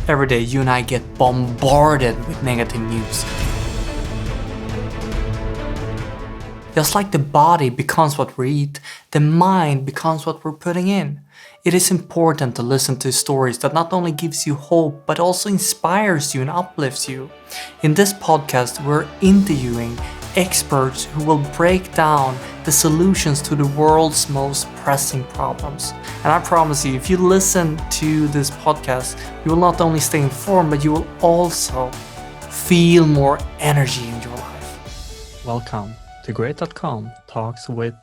every day you and I get bombarded with negative news. Just like the body becomes what we eat, the mind becomes what we're putting in. It is important to listen to stories that not only gives you hope, but also inspires you and uplifts you. In this podcast, we're interviewing experts who will break down the solutions to the world's most pressing problems. And I promise you, if you listen to this podcast, you will not only stay informed, but you will also feel more energy in your life. Welcome to Great.com Talks with.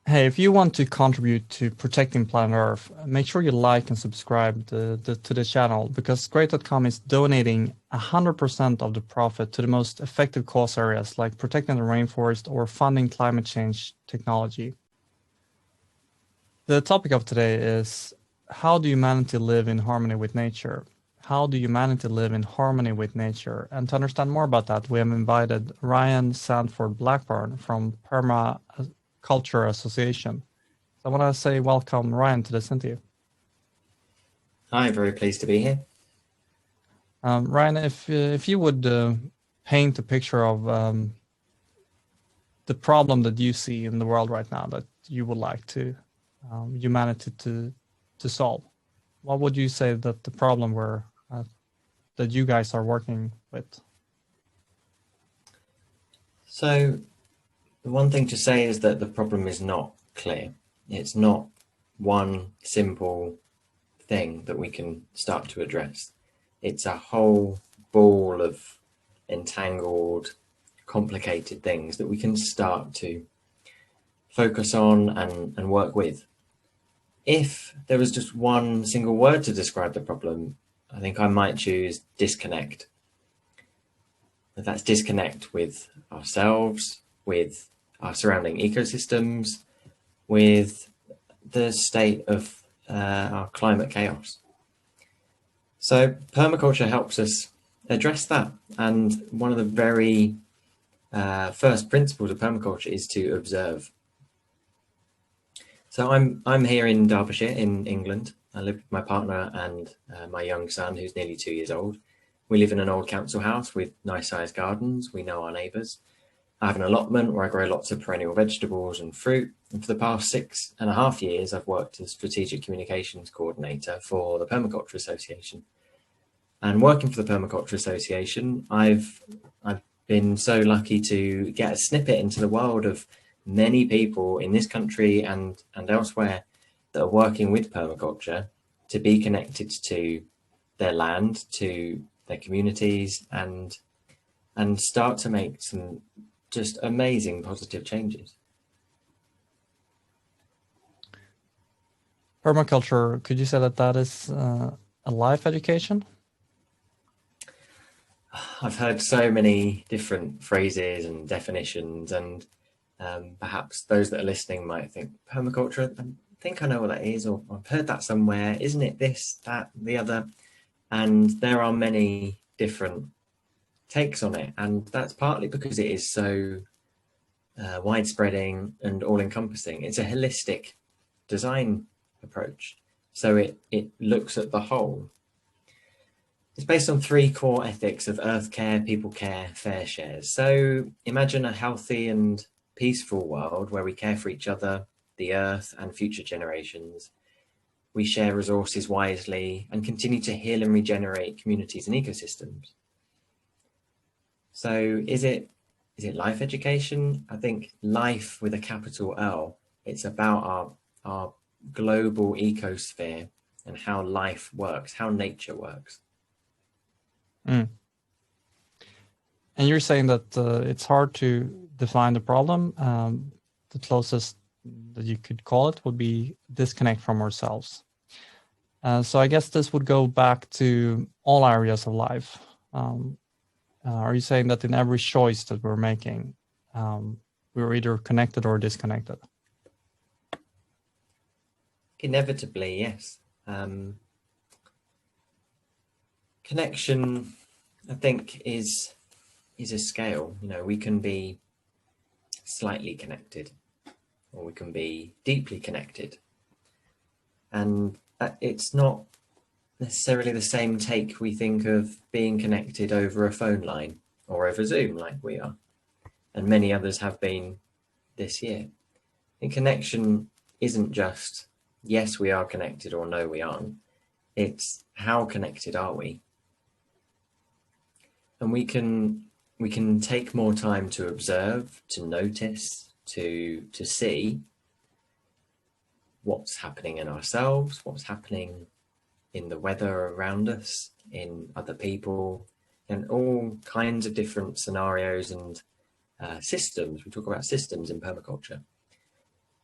Hey, if you want to contribute to protecting planet Earth, make sure you like and subscribe to the channel, because Great.com is donating 100% of the profit to the most effective cause areas like protecting the rainforest or funding climate change technology. The topic of today is, how do humanity live in harmony with nature? How do humanity live in harmony with nature? And to understand more about that, we have invited Ryan Sanford Blackburn from Permaculture Association. So I want to say welcome, Ryan, to this interview. Hi, very pleased to be here. Ryan, if you would paint a picture of the problem that you see in the world right now that you would like to humanity to solve, what would you say that the problem were that you guys are working with? So the one thing to say is that the problem is not clear. It's not one simple thing that we can start to address. It's a whole ball of entangled, complicated things that we can start to focus on and work with. If there was just one single word to describe the problem, I think I might choose disconnect. That's disconnect with ourselves, with our surrounding ecosystems, with the state of our climate chaos. So permaculture helps us address that. And one of the very first principles of permaculture is to observe. So I'm here in Derbyshire in England. I live with my partner and my young son, who's nearly 2 years old. We live in an old council house with nice sized gardens. We know our neighbours. I have an allotment where I grow lots of perennial vegetables and fruit. And for the past 6.5 years, I've worked as strategic communications coordinator for the Permaculture Association. And working for the Permaculture Association, I've been so lucky to get a snippet into the world of many people in this country and elsewhere that are working with permaculture to be connected to their land, to their communities, and start to make some just amazing positive changes. Permaculture, could you say that is a life education? I've heard so many different phrases and definitions, and perhaps those that are listening might think, permaculture, I think I know what that is, or I've heard that somewhere. Isn't it this, that, the other? And there are many different takes on it. And that's partly because it is so widespreading and all-encompassing. It's a holistic design approach. So it looks at the whole. It's based on 3 core ethics of earth care, people care, fair shares. So imagine a healthy and peaceful world where we care for each other, the earth, and future generations. We share resources wisely and continue to heal and regenerate communities and ecosystems. So is it life education? I think life with a capital L. It's about our global ecosphere and how life works, how nature works. And you're saying that it's hard to define the problem. The closest that you could call it would be disconnect from ourselves. So I guess this would go back to all areas of life. Are you saying that in every choice that we're making, we're either connected or disconnected? Inevitably, yes. Connection, I think, is a scale. You know, we can be slightly connected, or we can be deeply connected. And it's not necessarily the same take we think of being connected over a phone line or over Zoom like we are, and many others have been this year. And connection isn't just, yes, we are connected or no, we aren't. It's how connected are we? And we can take more time to observe, to notice, to see what's happening in ourselves, what's happening in the weather around us, in other people, and all kinds of different scenarios and systems. We talk about systems in permaculture,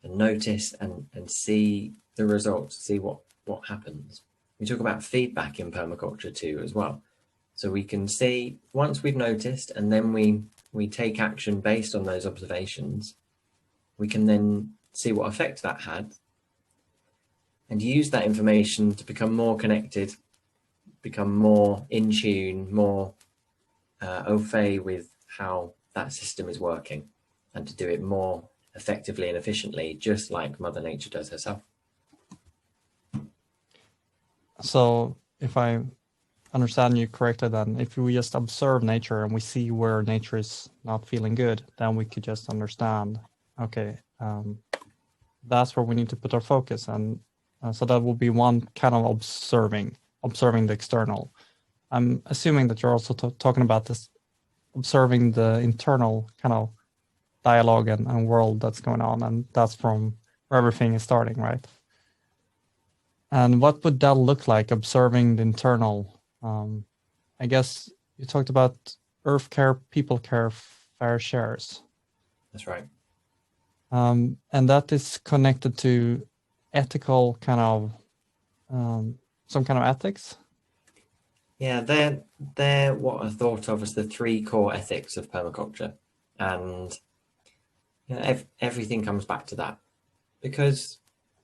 and notice and see the results, see what happens. We talk about feedback in permaculture too as well. So we can see once we've noticed, and then we take action based on those observations, we can then see what effect that had and use that information to become more connected, become more in tune, more au fait with how that system is working, and to do it more effectively and efficiently, just like Mother Nature does herself. So if I understand you correctly, then if we just observe nature and we see where nature is not feeling good, then we could just understand, okay, that's where we need to put our focus. And so that will be one kind of observing the external. I'm assuming that you're also talking about this, observing the internal kind of dialogue and world that's going on, and that's from where everything is starting, right? And what would that look like, observing the internal? I guess you talked about earth care, people care, fair shares. That's right. And that is connected to ethical kind of, some kind of ethics? Yeah, they're what are thought of as the 3 core ethics of permaculture. And you know, everything comes back to that. Because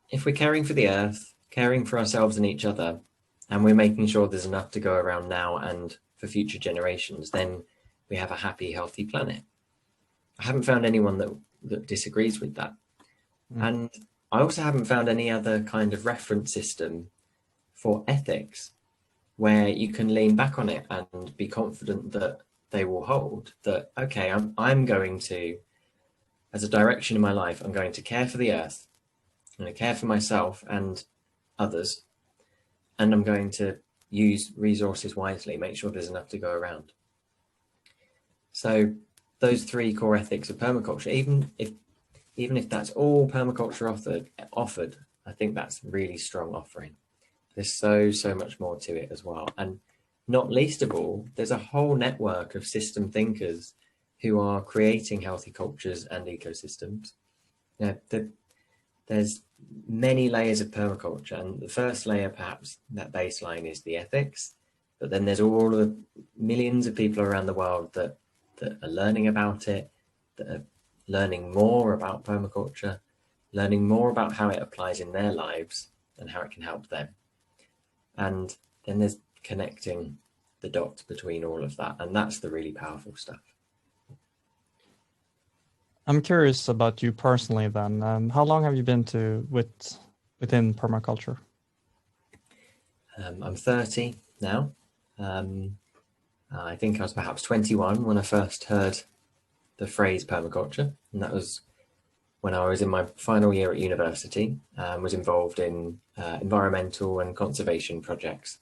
if we're caring for the earth, caring for ourselves and each other, and we're making sure there's enough to go around now and for future generations, then we have a happy, healthy planet. I haven't found anyone that disagrees with that. And I also haven't found any other kind of reference system for ethics where you can lean back on it and be confident that they will hold, that, okay, I'm going to, as a direction in my life, I'm going to care for the earth, I'm going to care for myself and others, and I'm going to use resources wisely, make sure there's enough to go around. So those 3 core ethics of permaculture, even if that's all permaculture offered, I think that's a really strong offering. There's so much more to it as well. And not least of all, there's a whole network of system thinkers who are creating healthy cultures and ecosystems. You know, there's many layers of permaculture, and the first layer, perhaps that baseline, is the ethics, but then there's all the millions of people around the world that are learning about it, that are learning more about permaculture, learning more about how it applies in their lives and how it can help them. And then there's connecting the dots between all of that, and that's the really powerful stuff. I'm curious about you personally then. How long have you been within permaculture? I'm 30 now. I think I was perhaps 21 when I first heard the phrase permaculture, and that was when I was in my final year at university and was involved in environmental and conservation projects.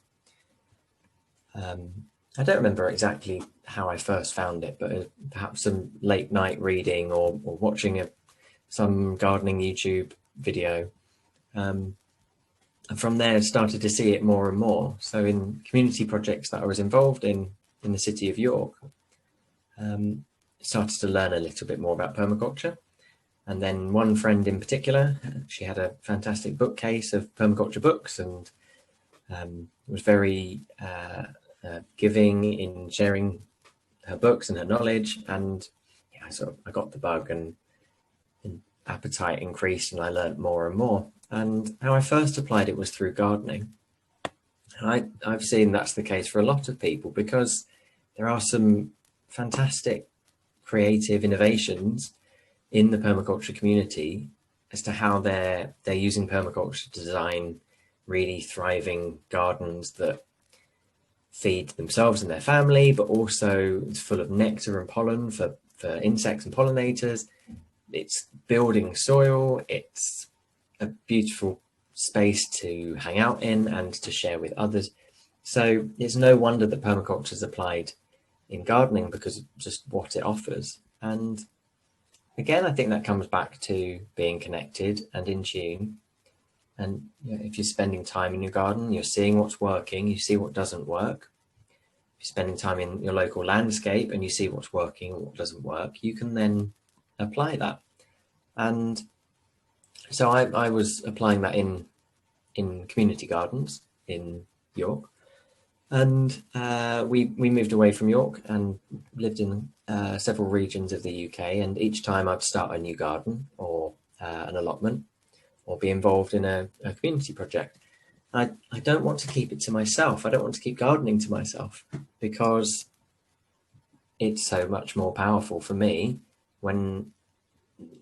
I don't remember exactly how I first found it, but perhaps some late night reading or watching some gardening YouTube video. And from there, I started to see it more and more. So in community projects that I was involved in the city of York, started to learn a little bit more about permaculture. And then one friend in particular, she had a fantastic bookcase of permaculture books, and was very giving in sharing her books and her knowledge. And yeah, I got the bug, and appetite increased, and I learned more and more. And how I first applied it was through gardening. And I've seen that's the case for a lot of people, because there are some fantastic creative innovations in the permaculture community as to how they're using permaculture to design really thriving gardens that feed themselves and their family, but also it's full of nectar and pollen for insects and pollinators. It's building soil. It's a beautiful space to hang out in and to share with others. So it's no wonder that permaculture is applied in gardening, because of just what it offers. And again, I think that comes back to being connected and in tune. And if you're spending time in your garden, you're seeing what's working, you see what doesn't work. If you're spending time in your local landscape and you see what's working and what doesn't work, you can then apply that. And so I was applying that in community gardens in York. And we moved away from York and lived in several regions of the UK. And each time I'd start a new garden or an allotment, or be involved in a community project, I don't want to keep it to myself. I don't want to keep gardening to myself, because it's so much more powerful for me when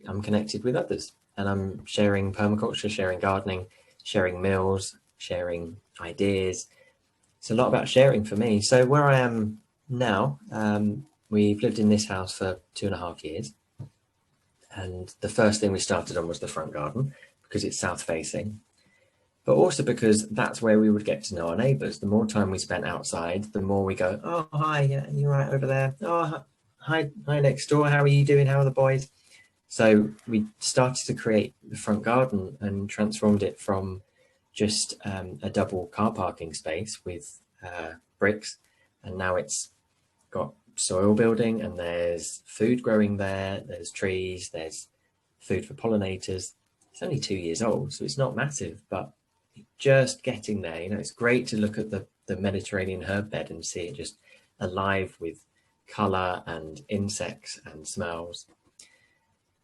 I'm connected with others and I'm sharing permaculture, sharing gardening, sharing meals, sharing ideas. It's a lot about sharing for me. So where I am now, we've lived in this house for 2.5 years. And the first thing we started on was the front garden, because it's south facing, but also because that's where we would get to know our neighbours. The more time we spent outside, the more we go, oh, hi, yeah, you're right over there. Oh, hi next door. How are you doing? How are the boys? So we started to create the front garden and transformed it from just a double car parking space with bricks. And now it's got soil building, and there's food growing there. There's trees, there's food for pollinators. It's only 2 years old, so it's not massive, but just getting there. It's great to look at the Mediterranean herb bed and see it just alive with colour and insects and smells.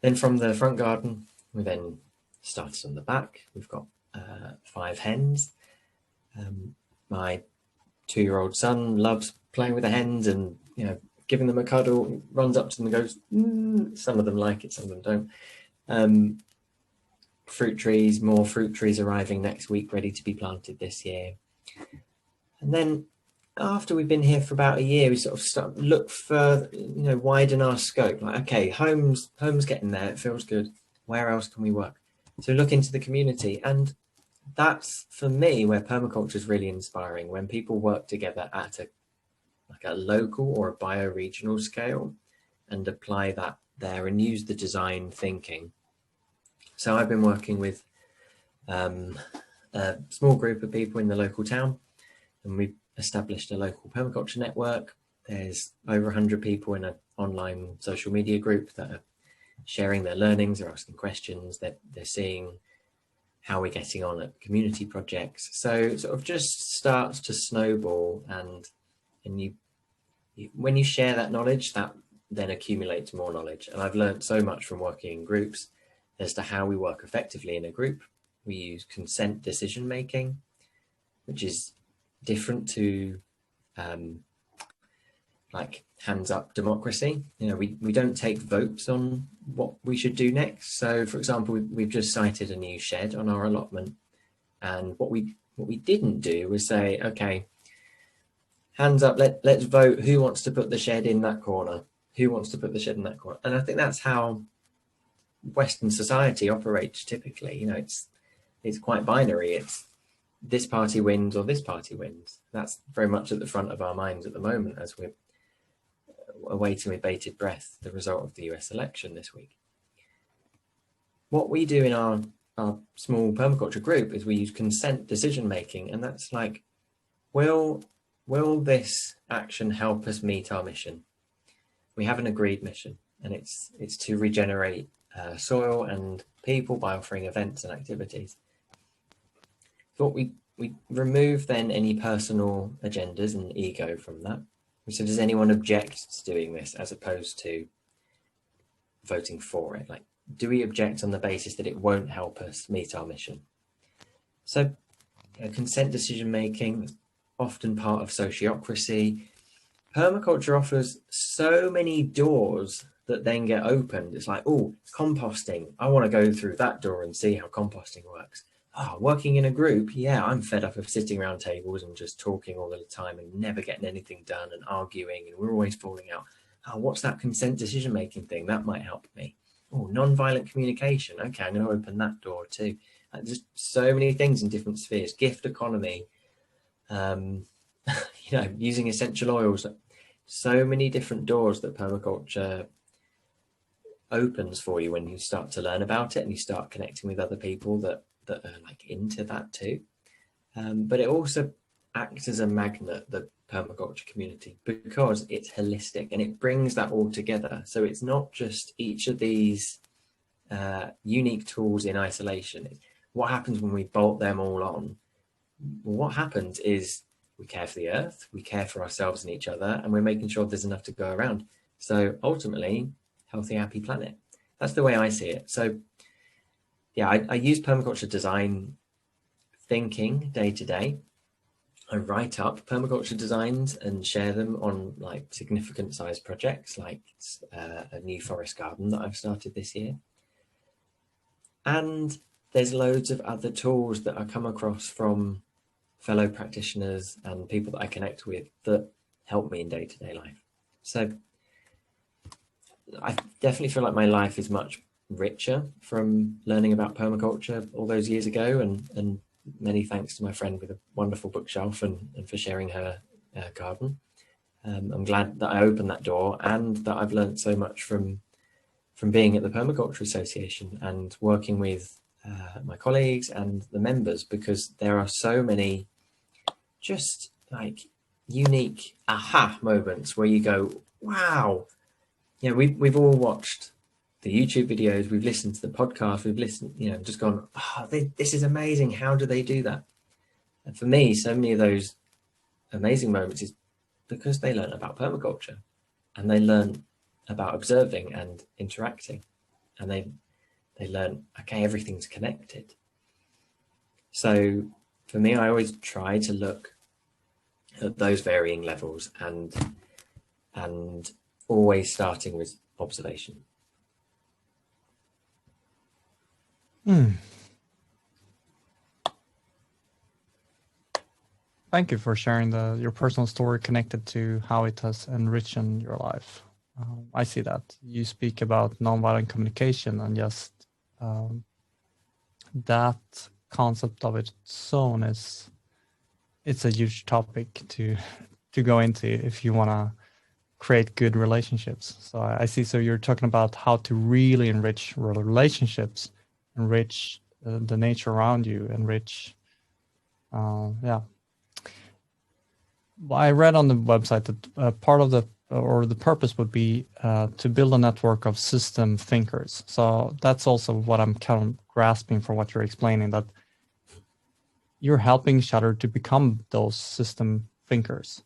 Then from the front garden, we then started on the back. We've got 5 hens. My 2-year-old son loves playing with the hens and giving them a cuddle, runs up to them and goes, Some of them like it, some of them don't. Fruit trees, more fruit trees arriving next week, ready to be planted this year. And then after we've been here for about a year, we sort of look further, widen our scope. Like, okay, home's getting there, it feels good. Where else can we work? So look into the community. And that's, for me, where permaculture is really inspiring, when people work together at a local or a bioregional scale and apply that there and use the design thinking. So I've been working with a small group of people in the local town, and we've established a local permaculture network. There's over 100 people in an online social media group that are sharing their learnings, they're asking questions, they're seeing how we're getting on at community projects. So it sort of just starts to snowball, and when you share that knowledge, that then accumulates more knowledge. And I've learned so much from working in groups as to how we work effectively in a group. We use consent decision making, which is different to like hands up democracy. We don't take votes on what we should do next. So for example, we've just sited a new shed on our allotment, and what we didn't do was say, okay, hands up, let's vote who wants to put the shed in that corner, who wants to put the shed in that corner. And I think that's how Western society operates typically. It's quite binary. It's this party wins or this party wins. That's very much at the front of our minds at the moment as we're awaiting with bated breath the result of the US election this week. What we do in our small permaculture group is we use consent decision making, and that's like, will this action help us meet our mission? We have an agreed mission, and it's to regenerate soil and people by offering events and activities. But we remove then any personal agendas and ego from that. So does anyone object to doing this, as opposed to voting for it? Like, do we object on the basis that it won't help us meet our mission? So consent decision making is often part of sociocracy. Permaculture offers so many doors that then get opened. It's like, oh, composting. I want to go through that door and see how composting works. working in a group, yeah, I'm fed up of sitting around tables and just talking all the time and never getting anything done and arguing, and we're always falling out. Oh, what's that consent decision making thing? That might help me. Oh, nonviolent communication. Okay, I'm going to open that door too. Just so many things in different spheres. Gift economy, using essential oils. So many different doors that permaculture opens for you when you start to learn about it and you start connecting with other people that are like into that too. But it also acts as a magnet, the permaculture community, because it's holistic and it brings that all together. So it's not just each of these unique tools in isolation. What happens when we bolt them all on? Well, what happens is we care for the earth, we care for ourselves and each other, and we're making sure there's enough to go around. So ultimately, healthy, happy planet. That's the way I see it. So yeah, I use permaculture design thinking day to day. I write up permaculture designs and share them on like significant size projects, like a new forest garden that I've started this year. And there's loads of other tools that I come across from fellow practitioners and people that I connect with that help me in day-to-day life. So I definitely feel like my life is much richer from learning about permaculture all those years ago, and many thanks to my friend with a wonderful bookshelf and for sharing her garden. I'm glad that I opened that door and that I've learned so much from being at the Permaculture Association and working with my colleagues and the members, because there are so many just like unique aha moments where you go, wow. You know, we've all watched the YouTube videos, we've listened to the podcast, we've listened, just gone, this is amazing. How do they do that? And for me, so many of those amazing moments is because they learn about permaculture and they learn about observing and interacting, and they learn, okay, everything's connected. So for me, I always try to look at those varying levels and always starting with observation. Thank you for sharing your personal story connected to how it has enriched your life. I see that. You speak about nonviolent communication, and just that concept of its own it's a huge topic to go into if you want to create good relationships. So I see. So you're talking about how to really enrich relationships, enrich the nature around you, enrich. I read on the website that part of the purpose would be to build a network of system thinkers. So that's also what I'm kind of grasping from what you're explaining, that you're helping each other to become those system thinkers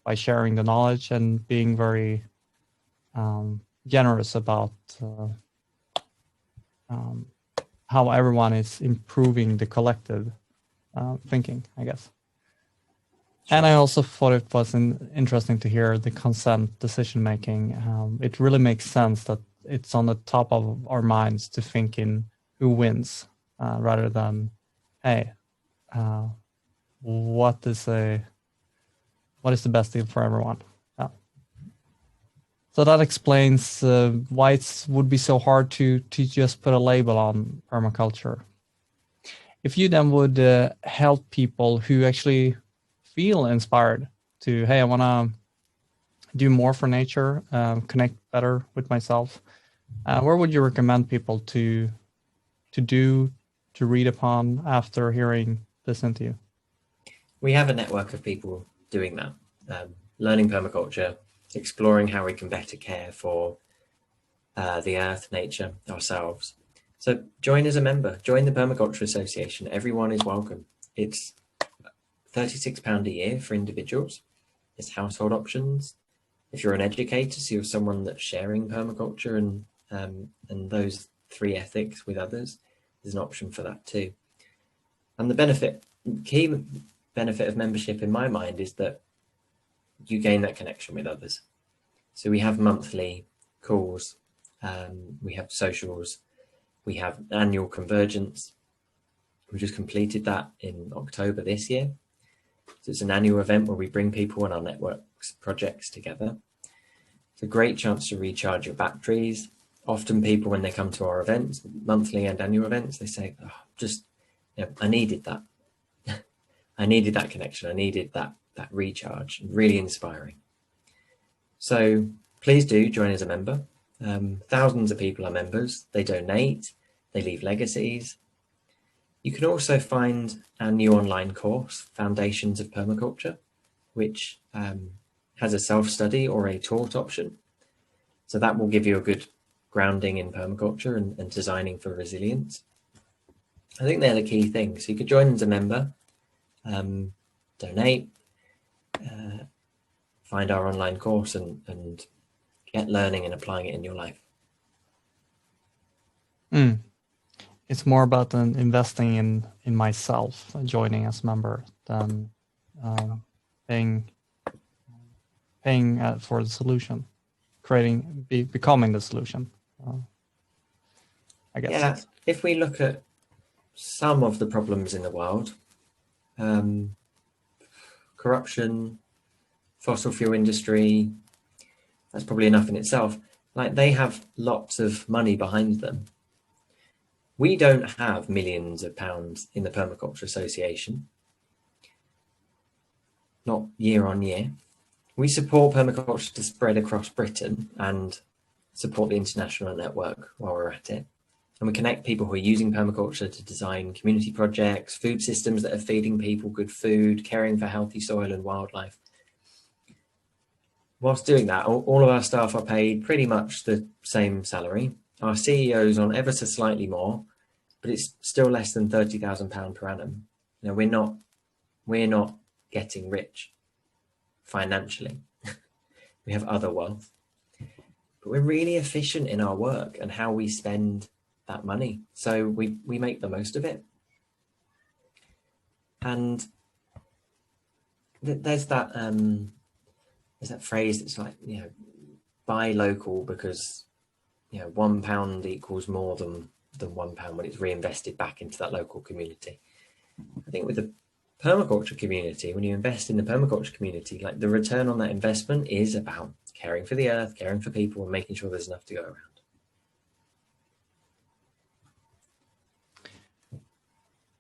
by sharing the knowledge and being very generous about how everyone is improving the collective thinking, I guess. Sure. And I also thought it was interesting to hear the consent decision making. It really makes sense that it's on the top of our minds to think in who wins rather than, hey, what is the best deal for everyone? Yeah. So that explains why it would be so hard to just put a label on permaculture. If you then would help people who actually feel inspired to, hey, I want to do more for nature, connect better with myself, where would you recommend people to read upon after hearing this interview? We have a network of people doing that, learning permaculture, exploring how we can better care for the earth, nature, ourselves. So join as a member, join the Permaculture Association. Everyone is welcome. It's £36 a year for individuals. It's household options. If you're an educator, so you're someone that's sharing permaculture and those 3 ethics with others, there's an option for that too. And the key benefit of membership in my mind is that you gain that connection with others. So we have monthly calls, we have socials, we have annual convergence, We just completed that in October this year. So it's an annual event where we bring people and our networks projects together. It's a great chance to recharge your batteries. Often people, when they come to our events, monthly and annual events, they say, oh, I needed that. I needed that connection. I needed that recharge. Really inspiring. So please do join as a member. Thousands of people are members. They donate, they leave legacies. You can also find our new online course, Foundations of Permaculture, which has a self-study or a taught option. So that will give you a good grounding in permaculture and designing for resilience. I think they're the key things. So you could join as a member, donate, find our online course and get learning and applying it in your life. It's more about investing in myself, joining as a member, than paying for the solution, becoming the solution. I guess. Yeah, if we look at some of the problems in the world, corruption, fossil fuel industry, that's probably enough in itself. Like, they have lots of money behind them. We don't have millions of pounds in the Permaculture Association, not year on year. We support permaculture to spread across Britain and support the international network while we're at it. And we connect people who are using permaculture to design community projects, food systems that are feeding people good food, caring for healthy soil and wildlife. Whilst doing that, all of our staff are paid pretty much the same salary. Our CEO's on ever so slightly more, but it's still less than £30,000 per annum. You know, we're not getting rich financially. We have other wealth, but we're really efficient in our work and how we spend that money. So we make the most of it. And there's that phrase that's like, buy local, because £1 equals more than £1 when it's reinvested back into that local community. I think with the permaculture community, when you invest in the permaculture community, like, the return on that investment is about caring for the earth, caring for people, and making sure there's enough to go around.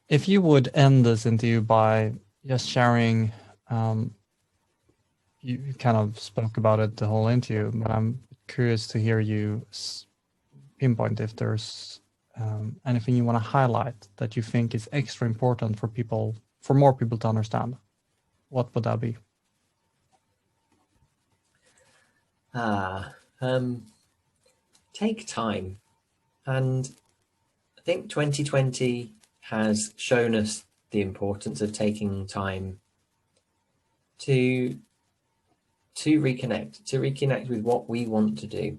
If you would end this interview by just sharing, you kind of spoke about it the whole interview, but I'm curious to hear you pinpoint if there's anything you want to highlight that you think is extra important for more people to understand. What would that be? Take time. And I think 2020 has shown us the importance of taking time to reconnect with what we want to do,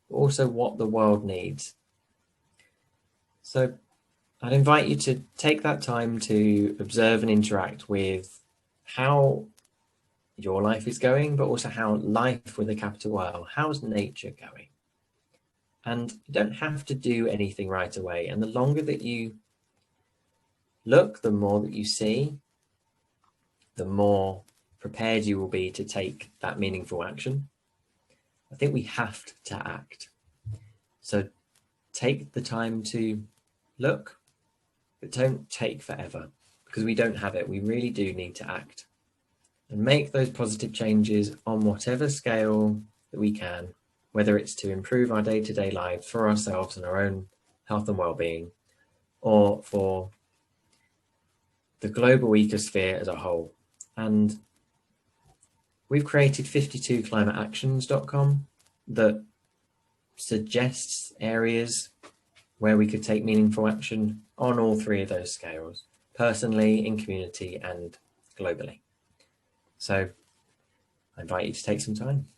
but also what the world needs. So I'd invite you to take that time to observe and interact with how your life is going, but also how life with a capital L, how's nature going? And you don't have to do anything right away. And the longer that you look, the more that you see, the more prepared you will be to take that meaningful action. I think we have to act. So take the time to look, but don't take forever, because we don't have it. We really do need to act and make those positive changes on whatever scale that we can, whether it's to improve our day-to-day lives for ourselves and our own health and well-being, or for the global ecosphere as a whole. And we've created 52climateactions.com that suggests areas where we could take meaningful action on all three of those scales, personally, in community, and globally. So I invite you to take some time.